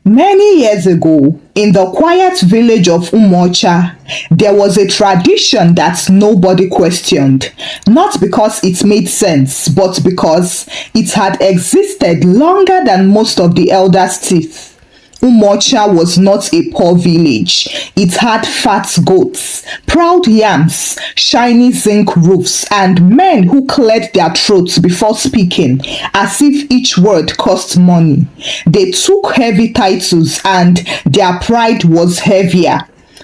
Many years ago, in the quiet village of Umoa, there was a tradition that nobody questioned, not because it made sense, but because it had existed longer than most of the elders' teeth. Umoa was not a poor village. It had fat goats, proud yams, shiny zinc roofs, and men who cleared their throats before speaking, as if each word cost money. They took heavy titles, and their pride was heavier.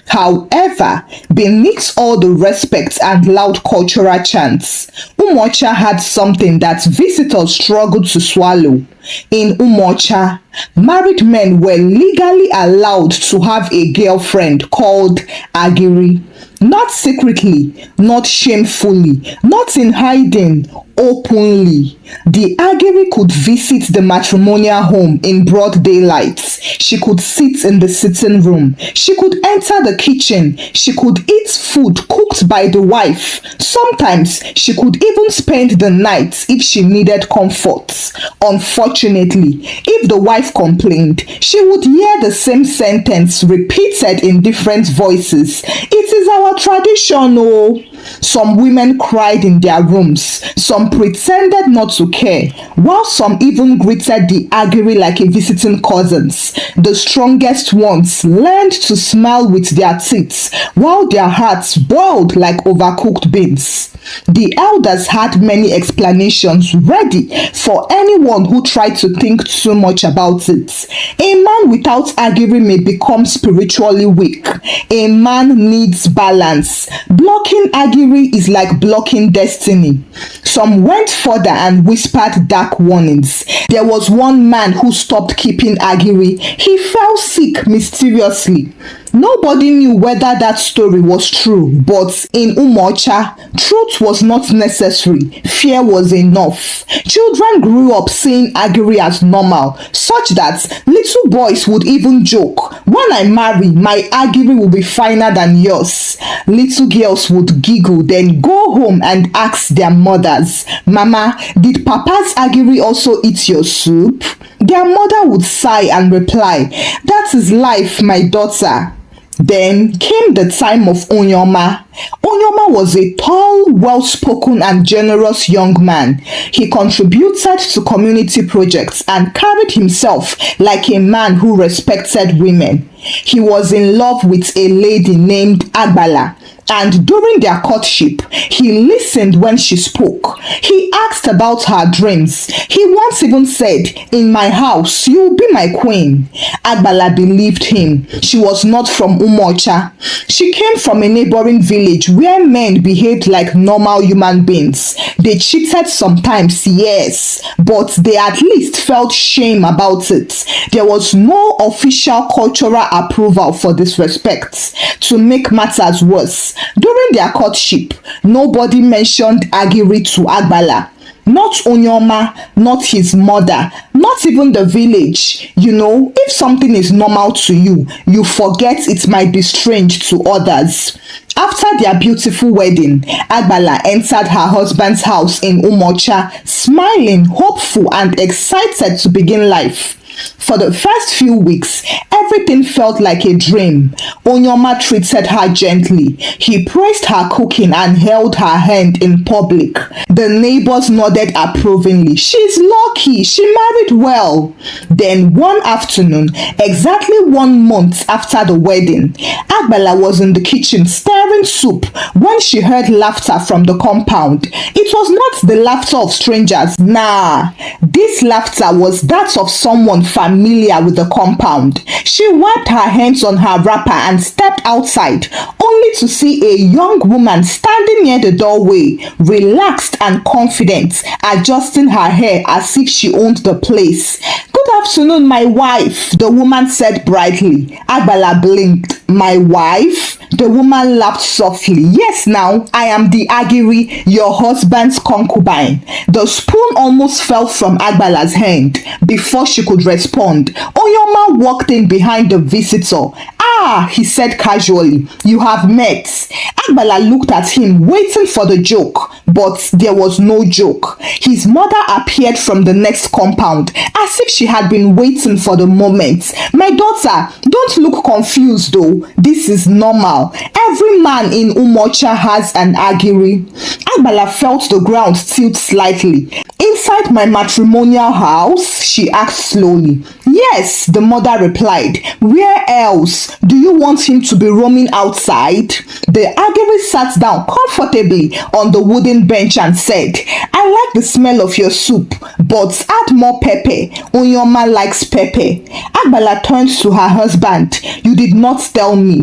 However, beneath all the respect and loud cultural chants, Umoa had something that visitors struggled to swallow. In Umoa, married men were legally allowed to have a girlfriend called Agiri. Not secretly, not shamefully, not in hiding, openly. The Agiri could visit the matrimonial home in broad daylight. She could sit in the sitting room. She could enter the kitchen. She could eat food cooked by the wife. Sometimes she could even spend the night if she needed comfort. Unfortunately, if the wife complained, she would hear the same sentence repeated in different voices. It is our tradition, oh. Some women cried in their rooms. Some pretended not to care, while some even greeted the Agiri like a visiting cousins. The strongest ones learned to smile with their teeth, while their hearts boiled like overcooked beans. The elders had many explanations ready for anyone who tried to think too much about it. A man without Agiri may become spiritually weak. A man needs balance. Blocking Agiri is like blocking destiny. Some went further and whispered dark warnings. There was one man who stopped keeping Agiri. He fell sick mysteriously. Nobody knew whether that story was true, but in Umoa, truth was not necessary. Fear was enough. Children grew up seeing Agiri as normal, such that little boys would even joke, "When I marry, my Agiri will be finer than yours." Little girls would giggle, then go home and ask their mothers, "Mama, did Papa's Agiri also eat your soup?" Their mother would sigh and reply, "That is life, my daughter." Then came the time of Onyama. Onyama was a tall, well-spoken and generous young man. He contributed to community projects and carried himself like a man who respected women. He was in love with a lady named Abala, and during their courtship, he listened when she spoke. He asked about her dreams. He once even said, "In my house, you will be my queen." Abala believed him. She was not from Umoa. She came from a neighboring village where men behaved like normal human beings. They cheated sometimes, yes, but they at least felt shame about it. There was no official cultural approval for disrespect. To make matters worse, during their courtship, nobody mentioned Agiri to Abala. Not Onyama, not his mother, not even the village. You know, if something is normal to you, you forget it might be strange to others. After their beautiful wedding, Abala entered her husband's house in Umoa, smiling, hopeful, and excited to begin life. For the first few weeks, everything felt like a dream. Onyama treated her gently. He praised her cooking and held her hand in public. The neighbors nodded approvingly. "She's lucky. She married well." Then one afternoon, exactly 1 month after the wedding, Abala was in the kitchen stirring soup when she heard laughter from the compound. It was not the laughter of strangers. Nah, this laughter was that of someone familiar with the compound. She wiped her hands on her wrapper and stepped outside, only to see a young woman standing near the doorway, relaxed and confident, adjusting her hair as if she owned the place. "Good afternoon, my wife," the woman said brightly. Abala blinked. "My wife?" The woman laughed softly. "Yes, now, I am the Agiri, your husband's concubine." The spoon almost fell from Abala's hand. Before she could respond, Onyama walked in behind the visitor. "Ah," he said casually, "you have met." Abala looked at him, waiting for the joke, but there was no joke. His mother appeared from the next compound, as if she had been waiting for the moment. "My daughter, don't look confused though. This is normal. Every man in Umocha has an Agiri." Abala felt the ground tilt slightly. "Inside my matrimonial house?" she asked slowly. "Yes," the mother replied. "Where else? Do you want him to be roaming outside?" The Agiri sat down comfortably on the wooden bench and said, "I like the smell of your soup, but add more pepper. Onyama likes pepper." Abala turned to her husband. "You did not tell me."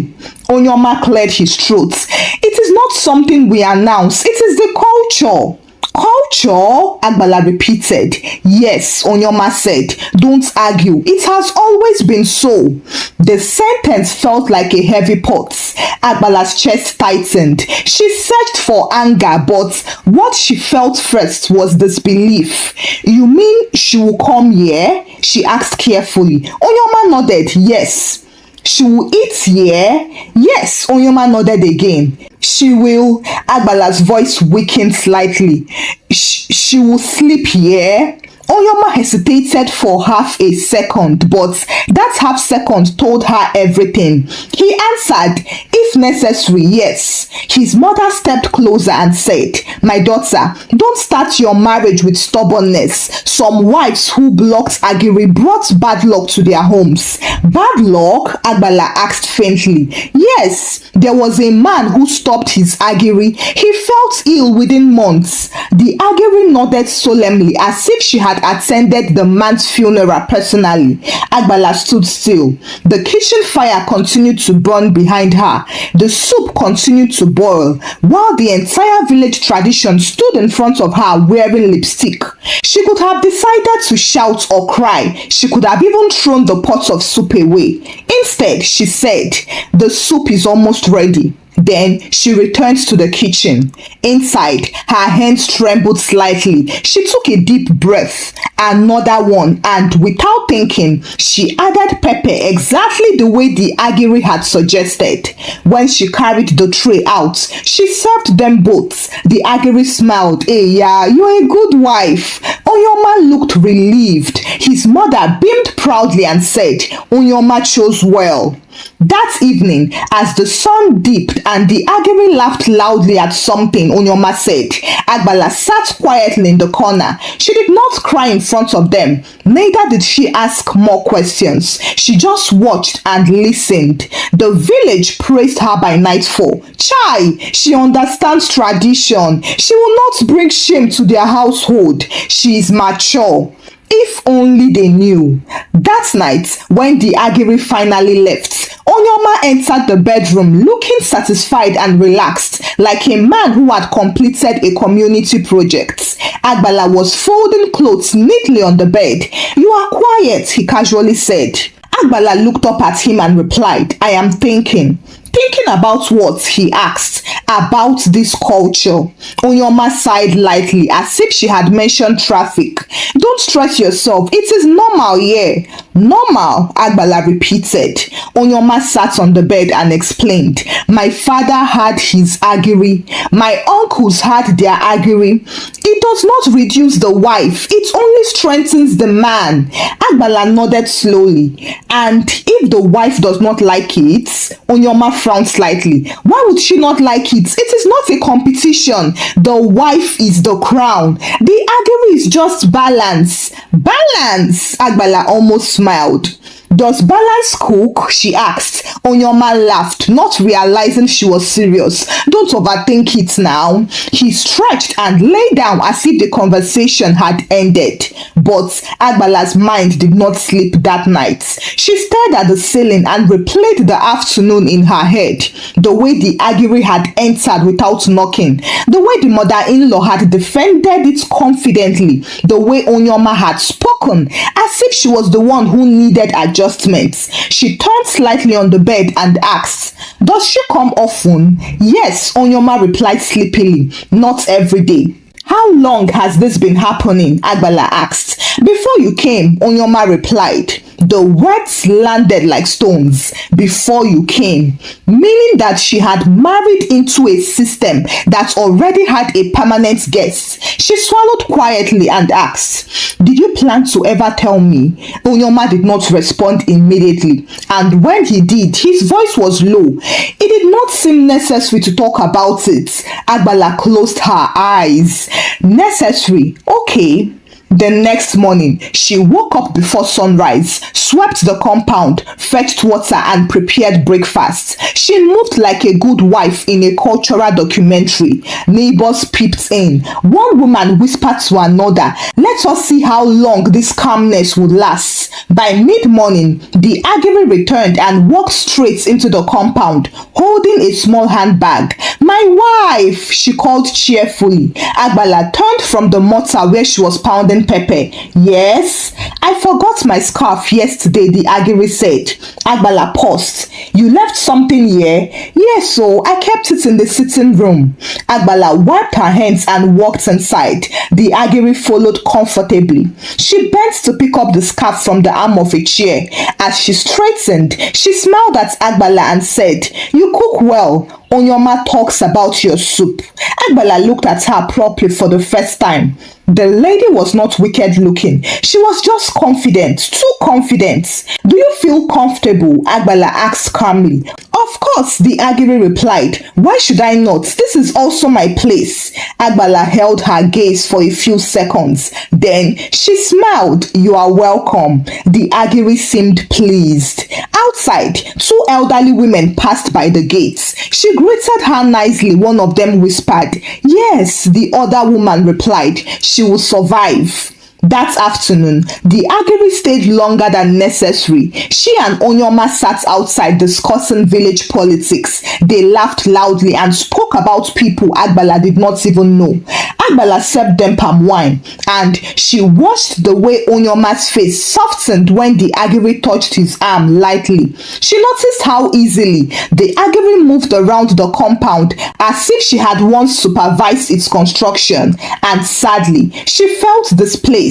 Onyama cleared his throat. "It is not something we announce. It is the culture." "Culture?" Abala repeated. "Yes," Onyama said. "Don't argue. It has always been so." The sentence felt like a heavy pot. Agbala's chest tightened. She searched for anger, but what she felt first was disbelief. "You mean she will come here?" she asked carefully. Onyama nodded. "Yes." "She will eat here?" "Yes," Onyama nodded again. "She will," Agbala's voice weakened slightly. She will sleep here?" Onyama hesitated for half a second, but that half second told her everything. He answered, "If necessary, yes." His mother stepped closer and said, "My daughter, don't start your marriage with stubbornness. Some wives who blocked Agiri brought bad luck to their homes." "Bad luck?" Abala asked faintly. "Yes, there was a man who stopped his Agiri. He felt ill within months." The Agiri nodded solemnly as if she had attended the man's funeral personally. Abala stood still. The kitchen fire continued to burn behind her. The soup continued to boil, while the entire village tradition stood in front of her wearing lipstick. She could have decided to shout or cry. She could have even thrown the pot of soup away. Instead, she said, "The soup is almost ready." Then she returned to the kitchen. Inside, her hands trembled slightly. She took a deep breath, another one, and without thinking, she added pepper exactly the way the Agiri had suggested. When she carried the tray out, she served them both. The Agiri smiled. "Hey, yeah, you're a good wife." Onyama looked relieved. His mother beamed proudly and said, "Onyama chose well." That evening, as the sun dipped and the Agiri laughed loudly at something Onyama said, Abala sat quietly in the corner. She did not cry in front of them, neither did she ask more questions. She just watched and listened. The village praised her by nightfall. Chai, she understands tradition. She will not bring shame to their household. She is mature. If only they knew. That night, when the Agiri finally left, Onyama entered the bedroom looking satisfied and relaxed, like a man who had completed a community project. Abala was folding clothes neatly on the bed. "You are quiet," he casually said. Abala looked up at him and replied, "I am thinking." "Thinking about what?" he asked. "About this culture." Onyama sighed lightly, as if she had mentioned traffic. "Don't stress yourself. It is normal here." "Normal?" Abala repeated. Onyama sat on the bed and explained. "My father had his Agiri. My uncles had their Agiri. It does not reduce the wife. It only strengthens the man." Abala nodded slowly. "And if the wife does not like it?" Onyama frowned slightly. "Why would she not like it? It is not a competition. The wife is the crown. The Agiri is just balance." "Balance?" Abala almost smiled. "Does Balance cook?" she asked. Onyama laughed, not realizing she was serious. "Don't overthink it now." He stretched and lay down as if the conversation had ended. But Abala's mind did not sleep that night. She stared at the ceiling and replayed the afternoon in her head. The way the Agiri had entered without knocking. The way the mother-in-law had defended it confidently. The way Onyama had spoken as if she was the one who needed adjustments. She turned slightly on the bed and asked, "Does she come often?" "Yes," Onyama replied sleepily. "Not every day." "How long has this been happening?" Abala asked. "Before you came," Onyama replied. The words landed like stones. Before you came, meaning that she had married into a system that already had a permanent guest. She swallowed quietly and asked, "Did you plan to ever tell me?" Onyama did not respond immediately, and when he did, his voice was low. It did not seem necessary to talk about it. Abala closed her eyes. Necessary, okay. The next morning, she woke up before sunrise, swept the compound, fetched water, and prepared breakfast. She moved like a good wife in a cultural documentary. Neighbors peeped in. One woman whispered to another, "Let us see how long this calmness would last." By mid-morning, the Agiri returned and walked straight into the compound, holding a small handbag. "My wife," she called cheerfully. Abala turned from the mortar where she was pounding pepper. "Yes, I forgot my scarf yesterday," the Agiri said. Abala paused. "You left something here?" "Yes, so I kept it in the sitting room." Abala wiped her hands and walked inside. The Agiri followed comfortably. She bent to pick up the scarf from the arm of a chair. As she straightened, she smiled at Abala and said, "You cook well. Onyama talks about your soup." Abala looked at her properly for the first time. The lady was not wicked looking. She was just confident, too confident. "Do you feel comfortable?" Abala asked calmly. "Of course," the Agiri replied. "Why should I not? This is also my place." Abala held her gaze for a few seconds. Then she smiled. "You are welcome." The Agiri seemed pleased. Outside, two elderly women passed by the gates. She greeted her nicely. One of them whispered, "Yes," the other woman replied. "She will survive." That afternoon, the Agiri stayed longer than necessary. She and Onyama sat outside discussing village politics. They laughed loudly and spoke about people Abala did not even know. Abala served them palm wine, and she watched the way Onyama's face softened when the Agiri touched his arm lightly. She noticed how easily the Agiri moved around the compound as if she had once supervised its construction, and sadly, she felt displaced.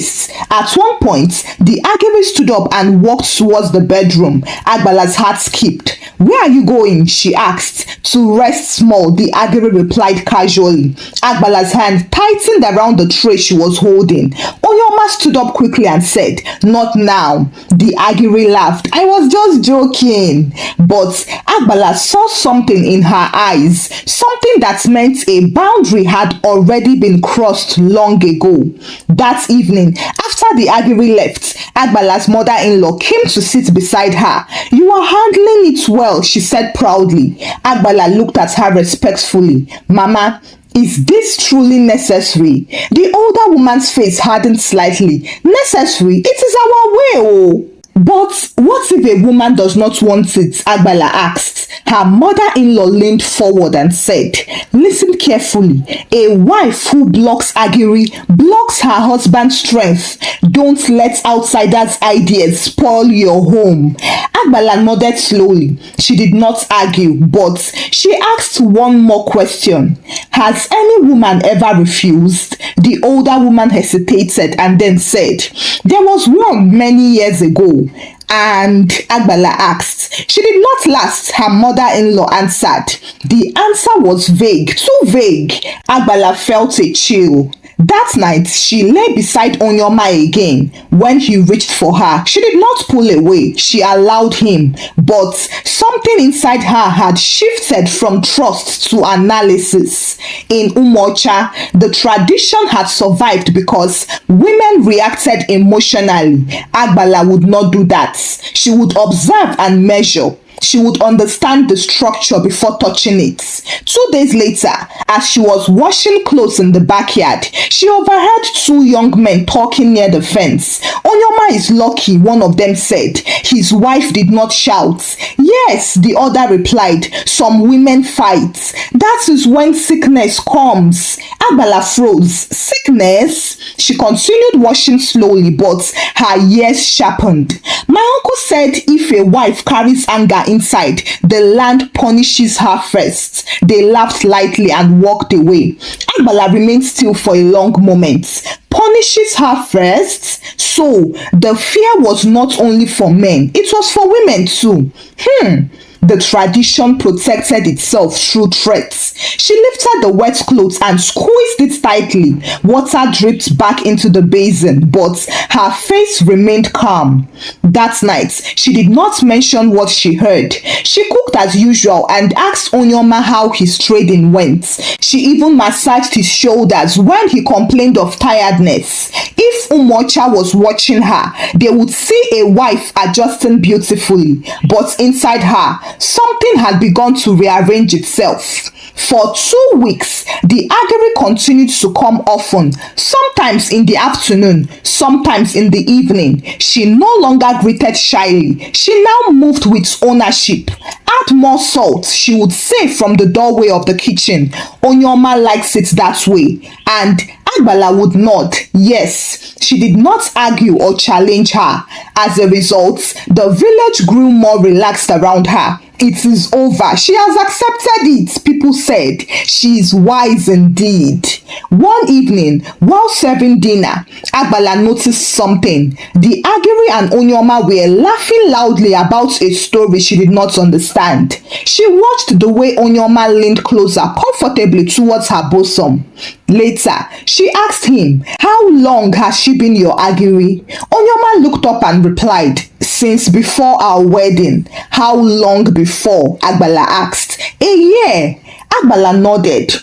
At one point, the Agiri stood up and walked towards the bedroom. Abala's heart skipped. "Where are you going?" she asked. "To rest small," the Agiri replied casually. Abala's hand tightened around the tray she was holding. Onyama stood up quickly and said, "Not now." The Agiri laughed. "I was just joking." But Abala saw something in her eyes, something that meant a boundary had already been crossed long ago. That evening, after the Agiri left, Abala's mother-in-law came to sit beside her. "You are handling it well," she said proudly. Abala looked at her respectfully. "Mama, is this truly necessary?" The older woman's face hardened slightly. "Necessary? It is our way, oh." "But what if a woman does not want it?" Abala asked. Her mother-in-law leaned forward and said, "Listen carefully. A wife who blocks Agiri blocks her husband's strength. Don't let outsiders' ideas spoil your home." Abala nodded slowly. She did not argue, but she asked one more question. "Has any woman ever refused?" The older woman hesitated and then said, "There was one many years ago." And Abala asked. She did not last, her mother-in-law answered. The answer was vague, too vague. Abala felt a chill. That night, she lay beside Onyama again. When he reached for her, she did not pull away. She allowed him. But something inside her had shifted from trust to analysis. In Umoa, the tradition had survived because women reacted emotionally. Abala would not do that. She would observe and measure. She would understand the structure before touching it. 2 days later, as she was washing clothes in the backyard, she overheard two young men talking near the fence. "Onyama is lucky," one of them said. "His wife did not shout." "Yes," the other replied. "Some women fight. That is when sickness comes." Abala froze. "Sickness?" She continued washing slowly, but her ears sharpened. "My uncle said if a wife carries anger inside, the land punishes her first. They laughed lightly and walked away. Abala remained still for a long moment. Punishes her first? So, the fear was not only for men, it was for women too. The tradition protected itself through threats. She lifted the wet clothes and squeezed it tightly. Water dripped back into the basin, but her face remained calm. That night, she did not mention what she heard. She cooked as usual and asked Onyama how his trading went. She even massaged his shoulders when he complained of tiredness. If Umoa was watching her, they would see a wife adjusting beautifully, but inside her, something had begun to rearrange itself. For 2 weeks, the Agiri continued to come often, sometimes in the afternoon, sometimes in the evening. She no longer greeted shyly. She now moved with ownership. Add more salt, she would say from the doorway of the kitchen. Onyama likes it that way. And Abala would nod. Yes, she did not argue or challenge her. As a result, the village grew more relaxed around her. It is over. She has accepted it, people said. She is wise indeed. One evening, while serving dinner, Abala noticed something. The Agiri and Onyama were laughing loudly about a story she did not understand. She watched the way Onyama leaned closer comfortably towards her bosom. Later, she asked him, "How long has she been your Agiri?" Onyama looked up and replied, "Since before our wedding." "How long before?" Abala asked. "A year." Abala nodded.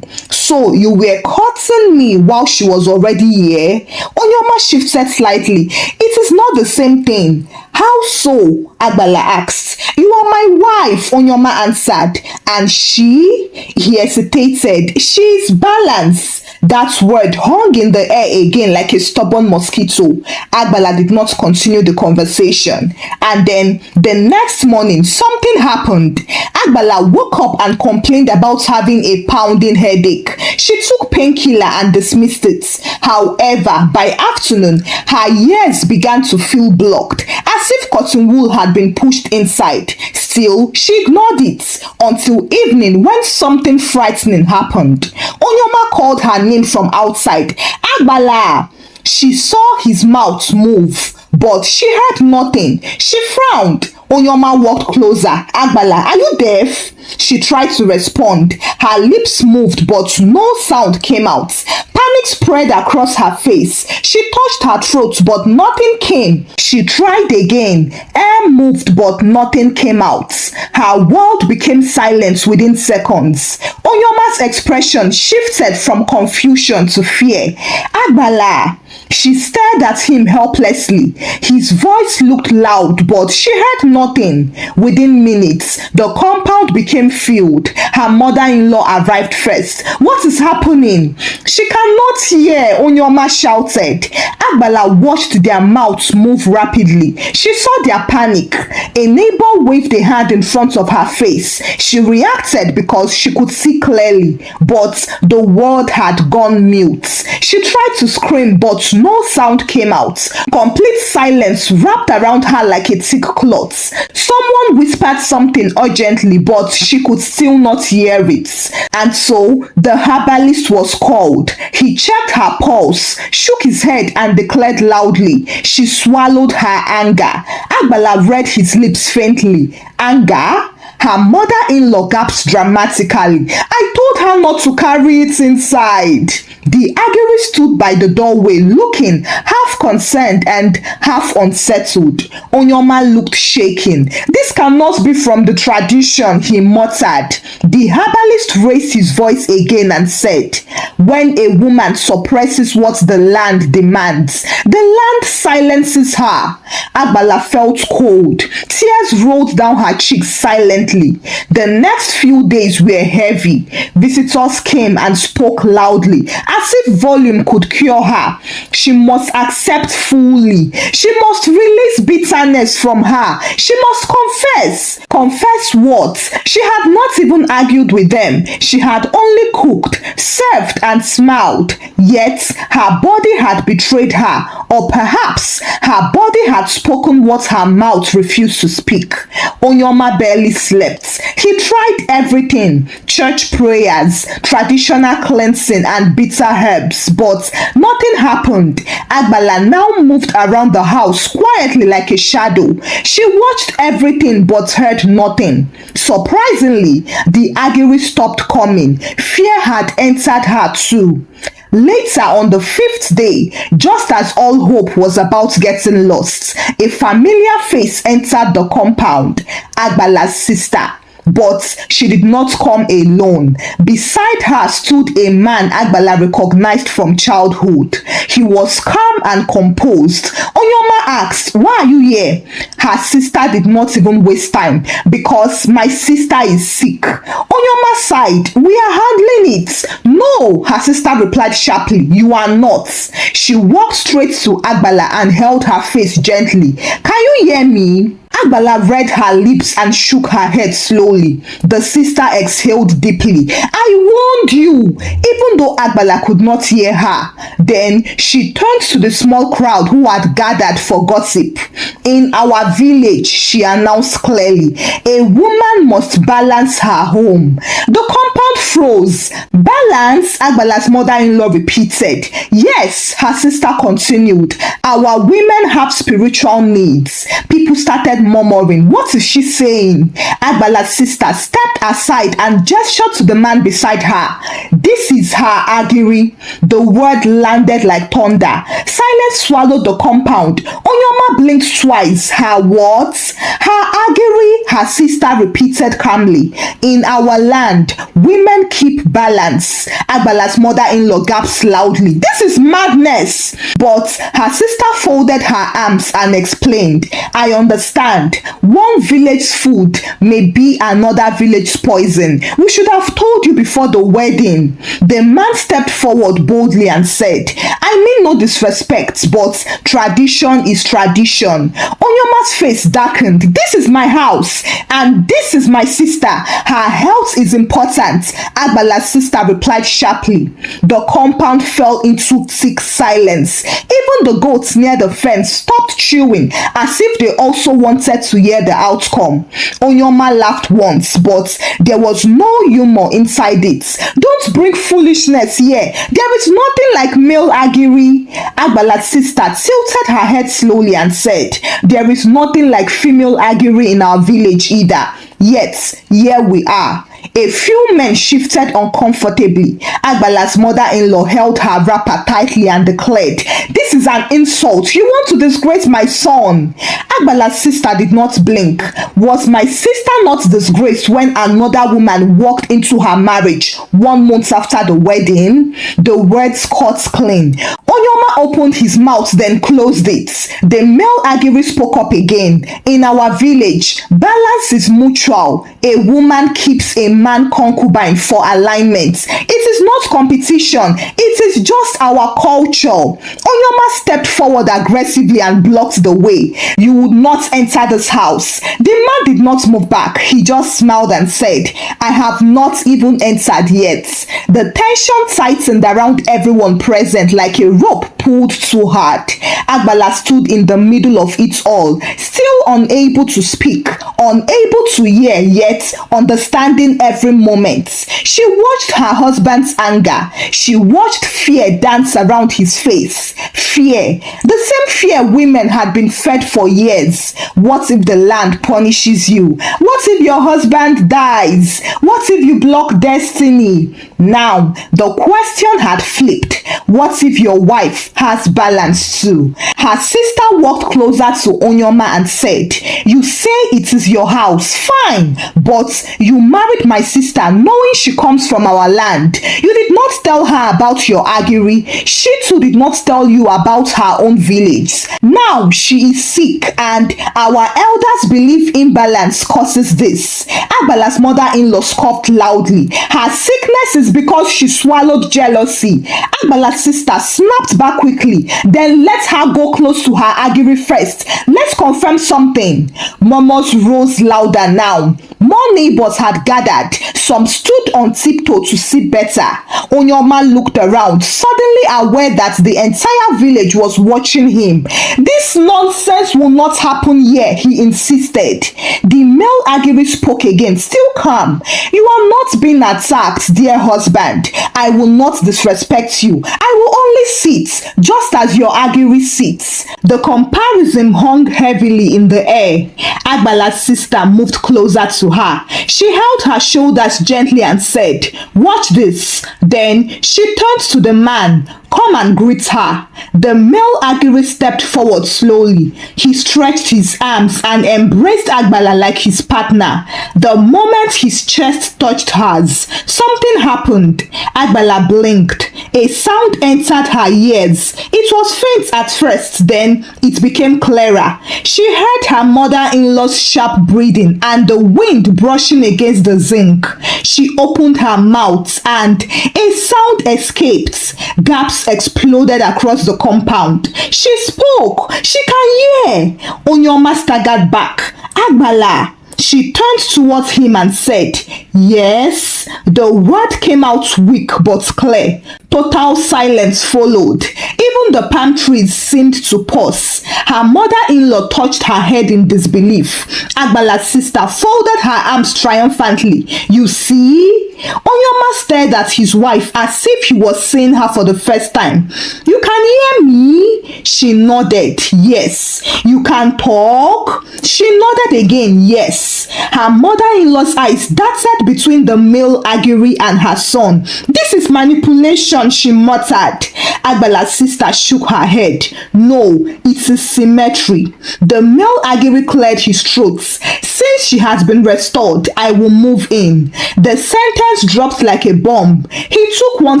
So you were courting me while she was already here?" Onyama shifted slightly. "It is not the same thing." "How so?" Abala asked. "You are my wife," Onyama answered. "And she?" He hesitated. "She is balance." That word hung in the air again like a stubborn mosquito. Abala did not continue the conversation. And then the next morning, something happened. Abala woke up and complained about having a pounding headache. She took painkiller and dismissed it. However, by afternoon, her ears began to feel blocked, as if cotton wool had been pushed inside. Still, she ignored it until evening when something frightening happened. Onyama called her name from outside. "Abala!" She saw his mouth move, but she heard nothing. She frowned. Onyama walked closer. "Abala, are you deaf?" She tried to respond. Her lips moved, but no sound came out. Panic spread across her face. She touched her throat, but nothing came. She tried again. Air moved, but nothing came out. Her world became silent within seconds. Onyama's expression shifted from confusion to fear. "Abala!" She stared at him helplessly. His voice looked loud, but she heard nothing. Within minutes, the compound became filled. Her mother-in-law arrived first. "What is happening?" "She cannot hear," Onyama shouted. Abala watched their mouths move rapidly. She saw their panic. A neighbor waved a hand in front of her face. She reacted because she could see clearly, but the word had gone mute. She tried to scream, but no sound came out. Complete silence wrapped around her like a thick cloth. Someone whispered something urgently, but she could still not hear it. And so the herbalist was called. He checked her pulse, shook his head, and declared loudly. She swallowed her anger. Abala read his lips faintly. "Anger?" Her mother-in-law gasped dramatically. "I told her not to carry it inside." The Agiri stood by the doorway looking half concerned and half unsettled. Onyama looked shaken. "This cannot be from the tradition," he muttered. The herbalist raised his voice again and said, "When a woman suppresses what the land demands, the land silences her." Abala felt cold. Tears rolled down her cheeks silently. silently. The next few days were heavy. Visitors came and spoke loudly, as if volume could cure her. She must accept fully. She must release bitterness from her. She must confess. Confess what? She had not even argued with them. She had only cooked, served, and smiled. Yet her body had betrayed her, or perhaps her body had spoken what her mouth refused to speak. Onyama barely slept. He tried everything: church prayers, traditional cleansing, and bitter herbs, but nothing happened. Abala now moved around the house quietly like a shadow. She watched everything but heard nothing. Surprisingly, the Agiri stopped coming. Fear had entered her too. Later, on the 5th day, just as all hope was about getting lost, a familiar face entered the compound: Abala's sister. But she did not come alone. Beside her stood a man Abala recognized from childhood. He was calm and composed. Onyama asked, "Why are you here?" Her sister did not even waste time. "Because my sister is sick." Onyama sighed. "We are handling it." "No," her sister replied sharply, "you are not." She walked straight to Abala and held her face gently. "Can you hear me?" Abala read her lips and shook her head slowly. The sister exhaled deeply. "I warned you," even though Abala could not hear her. Then she turned to the small crowd who had gathered for gossip. "In our village," she announced clearly, "a woman must balance her home." The compound froze. "Balance?" Abala's mother-in-law repeated. "Yes," her sister continued. "Our women have spiritual needs." People started murmuring. "What is she saying?" Abala's sister stepped aside and gestured to the man beside her. "This is her Agiri." The word landed like thunder. Silence swallowed the compound. Onyama blinked twice. "Her what?" "Her Agiri," her sister repeated calmly. "In our land, women keep balance." Abala's mother-in-law gasped loudly. "This is madness." But her sister folded her arms and explained, "I understand. One village's food may be another village's poison. We should have told you before the wedding." The man stepped forward boldly and said, "I mean no disrespect, but tradition is tradition." Onyama's face darkened. "This is my house, and this is my sister. Her health is important," Abala's sister replied sharply. The compound fell into thick silence. Even the goats near the fence stopped chewing, as if they also wanted to hear the outcome. Onyama laughed once, but there was no humor inside it. "Don't bring foolishness here. There is nothing like male Agiri." Abala's sister tilted her head slowly and said, "There is nothing like female Agiri in our village either. Yet, here we are." A few men shifted uncomfortably. Abala's mother-in-law held her wrapper tightly and declared, "This is an insult. You want to disgrace my son." Abala's sister did not blink. Was my sister not disgraced when another woman walked into her marriage 1 month after the wedding? The words cut clean. Onyama opened his mouth, then closed it. The male Agiri spoke up again. "In our village, balance is mutual. A woman keeps a man concubine for alignment. It is not competition. It is just our culture." Onyama stepped forward aggressively and blocked the way. "You would not enter this house." The man did not move back. He just smiled and said, "I have not even entered yet." The tension tightened around everyone present like a rope pulled too hard. Abala stood in the middle of it all, still unable to speak, unable to hear, yet understanding every moment. She watched her husband's anger. She watched fear dance around his face. Fear. The same fear women had been fed for years. What if the land punishes you? What if your husband dies? What if you block destiny? Now, the question had flipped. What if your wife has balance too? Her sister walked closer to Onyama and said, "You say it is your house, fine, but you married my sister knowing she comes from our land. You did not tell her about your Agiri. She too did not tell you about her own village. Now she is sick and our elders believe imbalance causes this." Abala's mother-in-law scoffed loudly. "Her sickness is because she swallowed jealousy." Abala's sister snapped back quickly. "Then let her go close to her Agiri first. Let's confirm something." Murmurs rose louder now. More neighbors had gathered. Some stood on tiptoe to see better. Onyama looked around, suddenly aware that the entire village was watching him. "This nonsense will not happen here," he insisted. The male Agiri spoke again, still calm. "You are not being attacked, dear husband. I will not disrespect you. I will only sit, just as your Agiri sits." The comparison hung heavily in the air. Abala's sister moved closer to her. She held her shoulders gently and said, "Watch this." Then she turned to the man. "Come and greet her." The male Agiri stepped forward slowly. He stretched his arms and embraced Abala like his partner. The moment his chest touched hers, something happened. Abala blinked. A sound entered her ears. It was faint at first, then it became clearer. She heard her mother-in-law's sharp breathing and the wind brushing against the zinc. She opened her mouth and a sound escaped. Gaps exploded across the compound. She spoke. She can hear. Onyama staggered back. "Abala." She turned towards him and said, "Yes." The word came out weak but clear. Total silence followed. Even the palm trees seemed to pause. Her mother-in-law touched her head in disbelief. Abala's sister folded her arms triumphantly. "You see?" Onyama stared at his wife as if he was seeing her for the first time. "You can hear me?" She nodded. "Yes." "You can talk?" She nodded again. "Yes." Her mother-in-law's eyes darted between the male Agiri and her son. "This is manipulation," she muttered. Abala's sister shook her head. "No, it is symmetry." The male Agiri cleared his throat. "Since she has been restored, I will move in." The sentence dropped like a bomb. He took one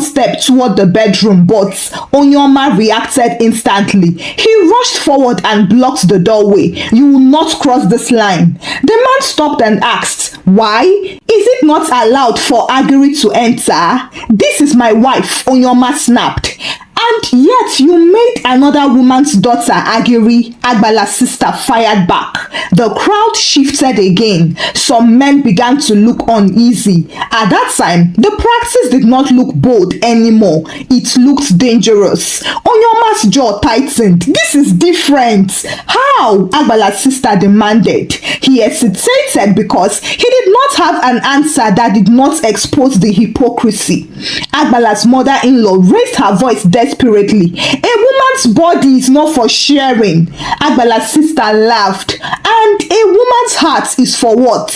step toward the bedroom, but Onyama reacted instantly. He rushed forward and blocked the doorway. "You will not cross this line." The man stopped and asked, "Why? Is it not allowed for Agiri to enter?" "This is my wife," Onyama snapped. "And yet you made another woman's daughter Agiri," Abala's sister fired back. The crowd shifted again. Some men began to look uneasy. At that time, the practice did not look bold anymore. It looked dangerous. Onyama's jaw tightened. "This is different." "How?" Abala's sister demanded. He hesitated because he did not have an answer that did not expose the hypocrisy. Abala's mother-in-law raised her voice desperately. "A woman's body is not for sharing." Abala's sister laughed. "And a woman's heart is for what?"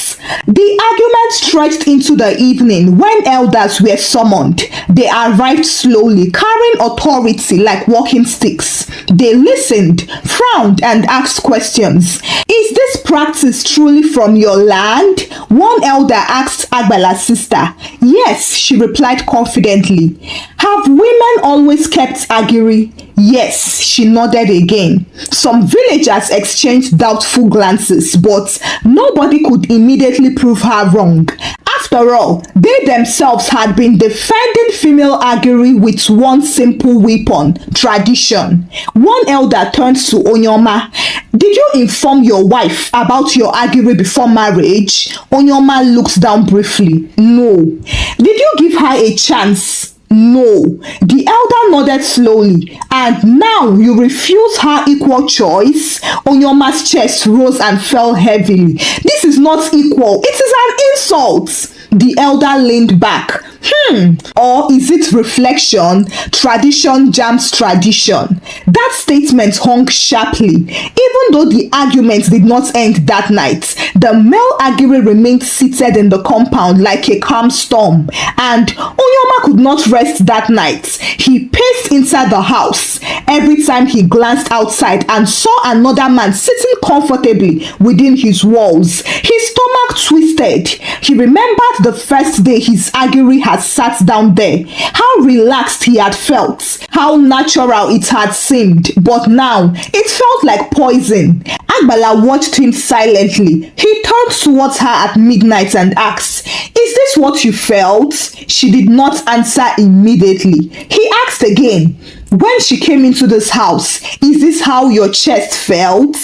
The argument stretched into the evening when elders were summoned. They arrived slowly, carrying authority like walking sticks. They listened, frowned, and asked questions. "Is this practice truly from your land?" One elder asked Abala's sister. "Yes," she replied confidently. "Have women always kept Agiri?" "Yes," she nodded again. Some villagers exchanged doubtful glances, but nobody could immediately prove her wrong. After all, they themselves had been defending female Agiri with one simple weapon: tradition. One elder turned to Onyama. "Did you inform your wife about your Agiri before marriage?" Onyama looked down briefly. "No." "Did you give her a chance?" "No." The elder nodded slowly. "And now you refuse her equal choice?" Onyama's chest rose and fell heavily. "This is not equal. It is an insult." The elder leaned back. Or is it reflection? Tradition jams tradition. That statement hung sharply. Even though the argument did not end that night, the male Agiri remained seated in the compound like a calm storm, and Onyama could not rest that night. He paced inside the house. Every time he glanced outside and saw another man sitting comfortably within his walls, his stomach twisted. He remembered the first day his Agiri had sat down there, how relaxed he had felt, how natural it had seemed, but now it felt like poison. Abala watched him silently. He turned towards her at midnight and asked, "Is this what you felt?" She did not answer immediately. He asked again, "When she came into this house, is this how your chest felt?"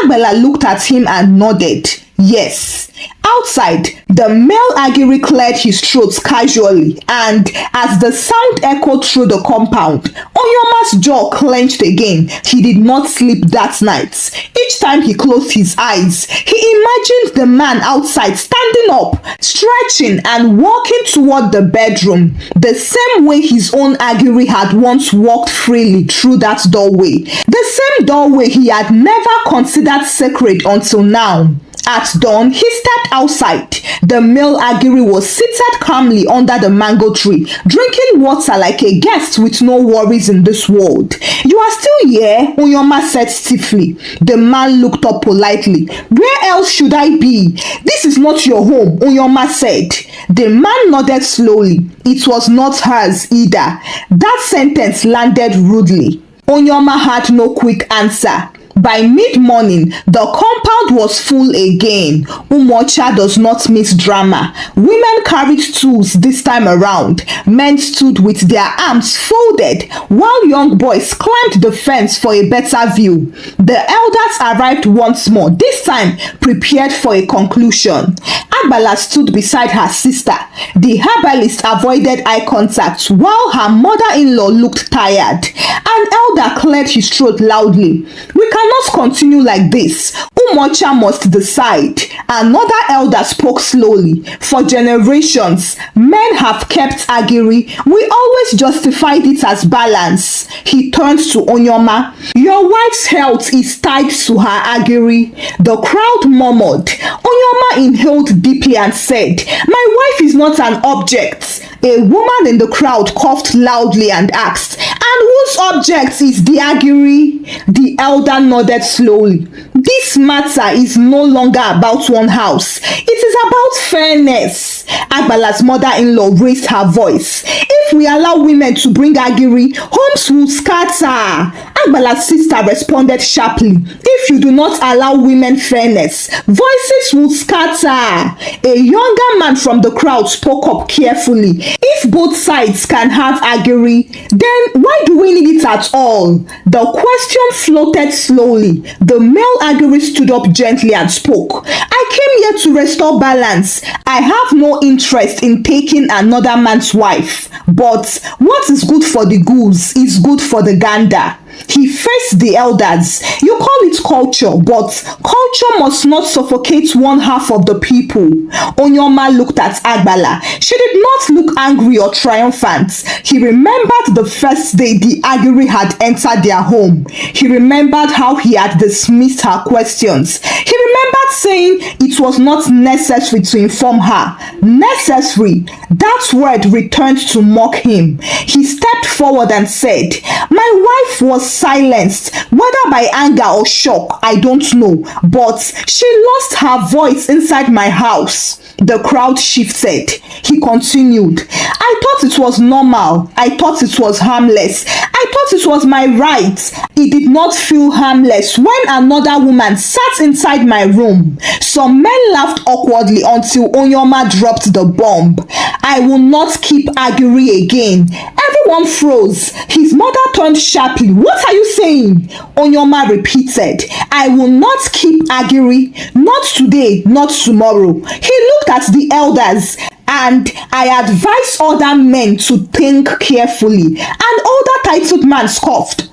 Abala looked at him and nodded. Yes. Outside, the male Agiri cleared his throat casually, and as the sound echoed through the compound, Onyama's jaw clenched again. He did not sleep that night. Each time he closed his eyes, he imagined the man outside standing up, stretching and walking toward the bedroom, the same way his own Agiri had once walked freely through that doorway, the same doorway he had never considered sacred until now. At dawn, he stepped outside. The male Agiri was seated calmly under the mango tree, drinking water like a guest with no worries in this world. "You are still here?" Onyama said stiffly. The man looked up politely. "Where else should I be? This is not your home," Onyama said. The man nodded slowly. It was not hers either. That sentence landed rudely. Onyama had no quick answer. By mid-morning, the compound was full again. Umoa does not miss drama. Women carried tools this time around. Men stood with their arms folded, while young boys climbed the fence for a better view. The elders arrived once more, this time prepared for a conclusion. Abala stood beside her sister. The herbalist avoided eye contact while her mother-in-law looked tired. An elder cleared his throat loudly. "We cannot continue like this. Umoa must decide." Another elder spoke slowly. "For generations, men have kept Agiri. We always justified it as balance." He turned to Onyama. "Your wife's health is tied to her Agiri." The crowd murmured. Onyama inhaled deeply and said, "My wife is not an object." A woman in the crowd coughed loudly and asked, "And whose object is the Agiri?" The elder nodded slowly. "This matter is no longer about one house. It is about fairness." Abala's mother-in-law raised her voice. "If we allow women to bring Agiri, homes will scatter." Abala's sister responded sharply. "If you do not allow women fairness, voices will scatter." A younger man from the crowd spoke up carefully. "If both sides can have Agiri, then why do we need it at all?" The question floated slowly. The male Agiri stood up gently and spoke. "I came here to restore balance. I have no interest in taking another man's wife. But what is good for the goose is good for the gander." He faced the elders. "You call it culture, but culture must not suffocate one half of the people." Onyama looked at Abala. She did not look angry or triumphant. He remembered the first day the Agiri had entered their home. He remembered how he had dismissed her questions. He remembered saying it was not necessary to inform her. Necessary. That word returned to mock him. He stepped forward and said, "My wife was silenced, whether by anger or shock, I don't know, but she lost her voice inside my house." The crowd shifted. He continued, "I thought it was normal. I thought it was harmless. I thought it was my right. It did not feel harmless when another woman sat inside my room." Some men laughed awkwardly until Onyama dropped the bomb. "I will not keep Agiri again." Everyone froze. His mother turned sharply. "What are you saying?" Onyama repeated, "I will not keep Agiri. Not today, not tomorrow." He looked at the elders. and I advise other men to think carefully. An older titled man scoffed.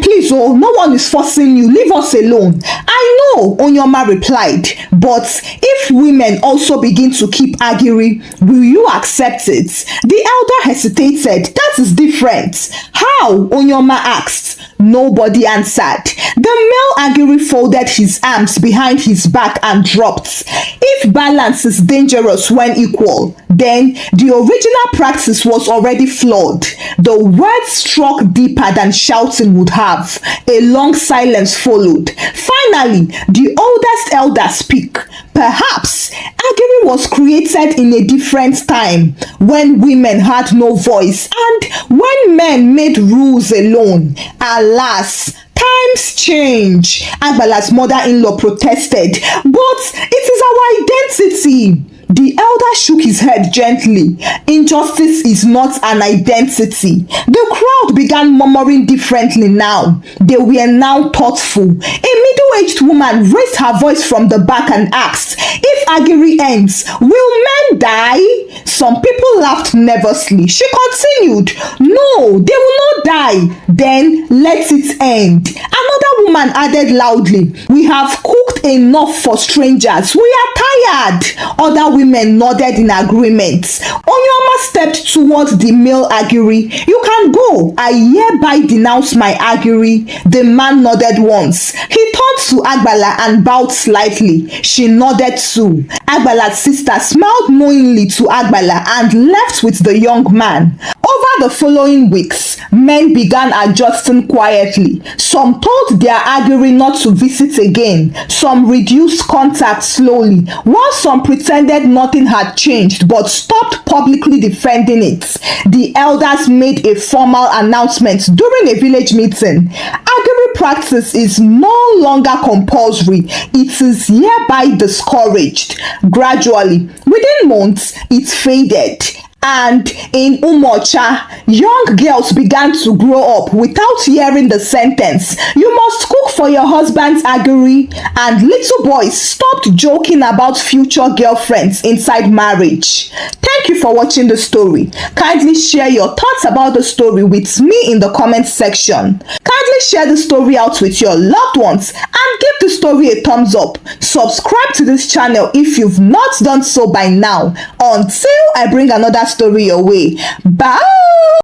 Please, oh, no one is forcing you. Leave us alone. I know, Onyama replied, but if women also begin to keep Agiri, will you accept it? The elder hesitated. That is different. How? Onyama asked. Nobody answered. The male Agiri folded his arms behind his back and dropped. If balance is dangerous when equal, then the original practice was already flawed. The words struck deeper than shouting would have. A long silence followed. Finally, the oldest elder spoke. Perhaps Agiri was created in a different time, when women had no voice and when men made rules alone. Alas, times change. Abala's mother-in-law protested. But it is our identity. The elder shook his head gently. Injustice is not an identity. The crowd began murmuring differently now. They were now thoughtful. A middle-aged woman raised her voice from the back and asked, if Agiri ends, will men die? Some people laughed nervously. She continued, no, they will not die. Then let it end. Another woman added loudly, we have cooked enough for strangers. We are tired. Other women nodded in agreement. Onyama stepped towards the male Agiri. You can go. I hereby denounce my Agiri. The man nodded once. He turned to Abala and bowed slightly. She nodded too. Abala's sister smiled knowingly to Abala and left with the young man. Over the following weeks, men began adjusting quietly. Some told their Agiri not to visit again. Some reduced contact slowly, while some pretended nothing had changed but stopped publicly defending it. The elders made a formal announcement during a village meeting. Agiri practice is no longer compulsory. It is hereby discouraged. Gradually, within months, it faded. And in Umoa, young girls began to grow up without hearing the sentence, you must cook for your husband's Agiri, and little boys stopped joking about future girlfriends inside marriage. Thank you for watching the story. Kindly share your thoughts about the story with me in the comment section. Kindly share the story out with your loved ones and give the story a thumbs up. Subscribe to this channel if you've not done so by now. Until I bring another story your way. Bye.